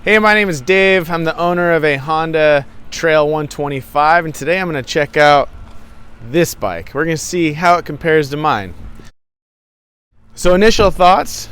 Hey, my name is Dave. I'm the owner of a Honda Trail 125, and today I'm going to check out this bike. We're going to see how it compares to mine. So initial thoughts,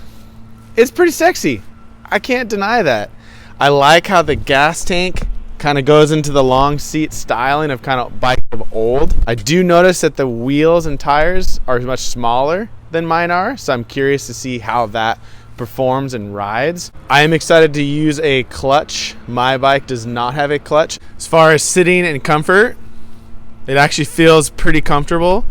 it's pretty sexy. I can't deny that. I like how the gas tank kind of goes into the long seat styling of kind of bike of old. I do notice that the wheels and tires are much smaller than mine are, so I'm curious to see how that performs and rides. I am excited to use a clutch. My bike does not have a clutch. As far as sitting and comfort, it actually feels pretty comfortable.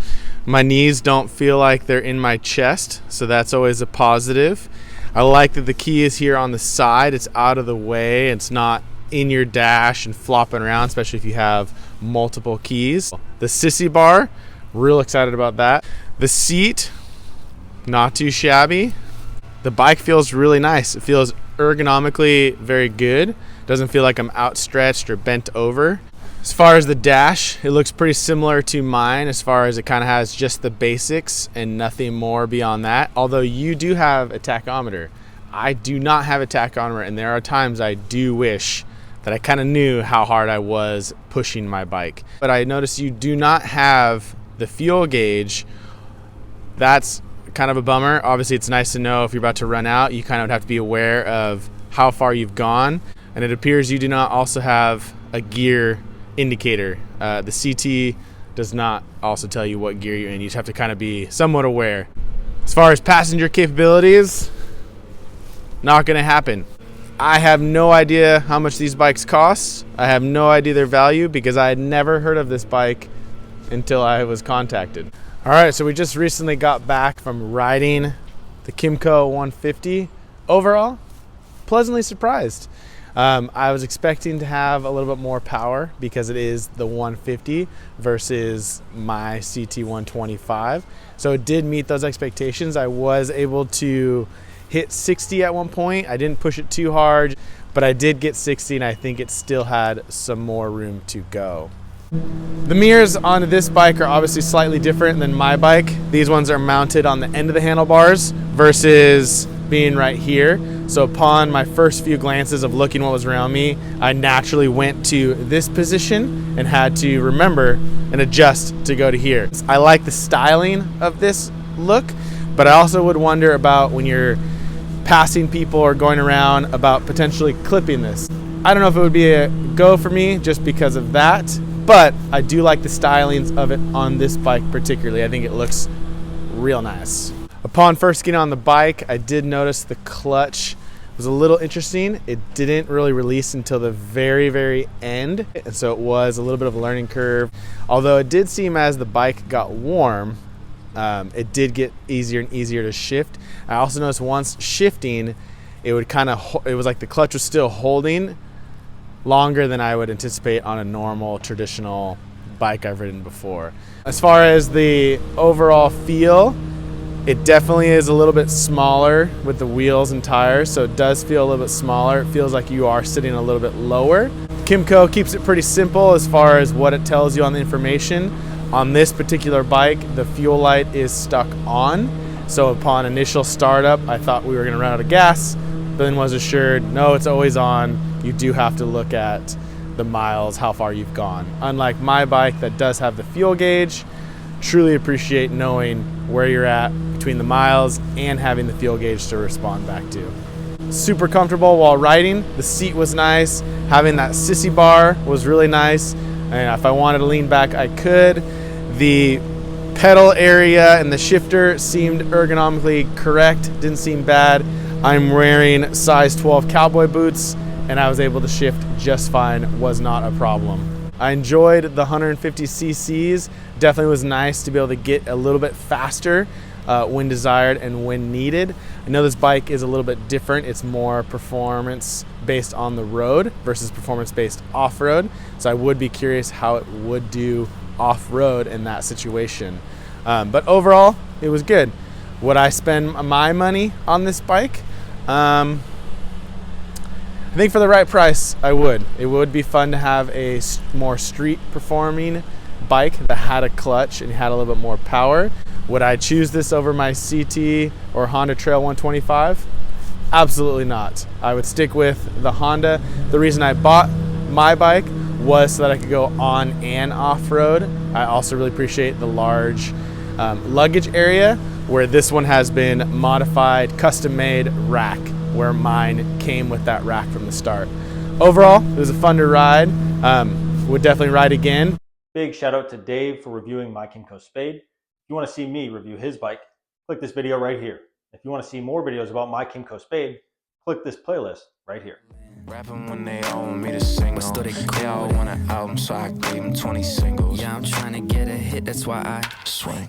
My knees don't feel like they're in my chest, so that's always a positive. I like that the key is here on the side. It's out of the way. It's not in your dash and flopping around, especially if you have multiple keys. The sissy bar, real excited about that. The seat, not too shabby. The bike feels really nice. It feels ergonomically very good. Doesn't feel like I'm outstretched or bent over. As far as the dash, it looks pretty similar to mine as far as it kind of has just the basics and nothing more beyond that. Although you do have a tachometer. I do not have a tachometer, and there are times I do wish that I kind of knew how hard I was pushing my bike. But I noticed you do not have the fuel gauge. That's kind of a bummer. Obviously, it's nice to know if you're about to run out, you kind of have to be aware of how far you've gone. And it appears you do not also have a gear indicator. The CT does not also tell you what gear you're in. You just have to kind of be somewhat aware. As far as passenger capabilities, not going to happen. I have no idea how much these bikes cost. I have no idea their value because I had never heard of this bike until I was contacted. All right, so we just recently got back from riding the Kymco 150. Overall, pleasantly surprised. I was expecting to have a little bit more power because it is the 150 versus my CT 125. So it did meet those expectations. I was able to hit 60 at one point. I didn't push it too hard, but I did get 60, and I think it still had some more room to go. The mirrors on this bike are obviously slightly different than my bike. These ones are mounted on the end of the handlebars versus being right here. So upon my first few glances of looking what was around me, I naturally went to this position and had to remember and adjust to go to here. I like the styling of this look, but I also would wonder about when you're passing people or going around about potentially clipping this. I don't know if it would be a go for me just because of that, but I do like the stylings of it on this bike particularly. I think it looks real nice. Upon first getting on the bike, I did notice the clutch was a little interesting. It didn't really release until the very, very end, and so it was a little bit of a learning curve. Although it did seem as the bike got warm, it did get easier and easier to shift. I also noticed once shifting, it would it was like the clutch was still holding longer than I would anticipate on a normal traditional bike I've ridden before. As far as the overall feel, it definitely is a little bit smaller with the wheels and tires, so it does feel a little bit smaller. It feels like you are sitting a little bit lower. Kymco keeps it pretty simple as far as what it tells you on the information. On this particular bike, the fuel light is stuck on, so upon initial startup, I thought we were going to run out of gas, but then was assured, no, it's always on. You do have to look at the miles, how far you've gone. Unlike my bike that does have the fuel gauge, truly appreciate knowing where you're at between the miles and having the fuel gauge to respond back to. Super comfortable while riding. The seat was nice. Having that sissy bar was really nice. And if I wanted to lean back, I could. The pedal area and the shifter seemed ergonomically correct. Didn't seem bad. I'm wearing size 12 cowboy boots, and I was able to shift just fine. Was not a problem. I enjoyed the 150 cc's. Definitely was nice to be able to get a little bit faster when desired and when needed. I know this bike is a little bit different. It's more performance based on the road versus performance based off-road. So I would be curious how it would do off-road in that situation. But overall, it was good. Would I spend my money on this bike? I think for the right price, I would. It would be fun to have a more street performing bike that had a clutch and had a little bit more power. Would I choose this over my CT or Honda Trail 125? Absolutely not. I would stick with the Honda. The reason I bought my bike was so that I could go on and off-road. I also really appreciate the large luggage area, where this one has been modified, custom-made rack, where mine came with that rack from the start. Overall, it was a fun to ride. Would definitely ride again. Big shout out to Dave for reviewing my Kymco Spade. If you want to see me review his bike, click this video right here. If you want to see more videos about my Kymco Spade, click this playlist right here. Rapping when they own me to sing on. They all want an album, so I gave them 20 singles. Yeah, I'm trying to get a hit, that's why I swing.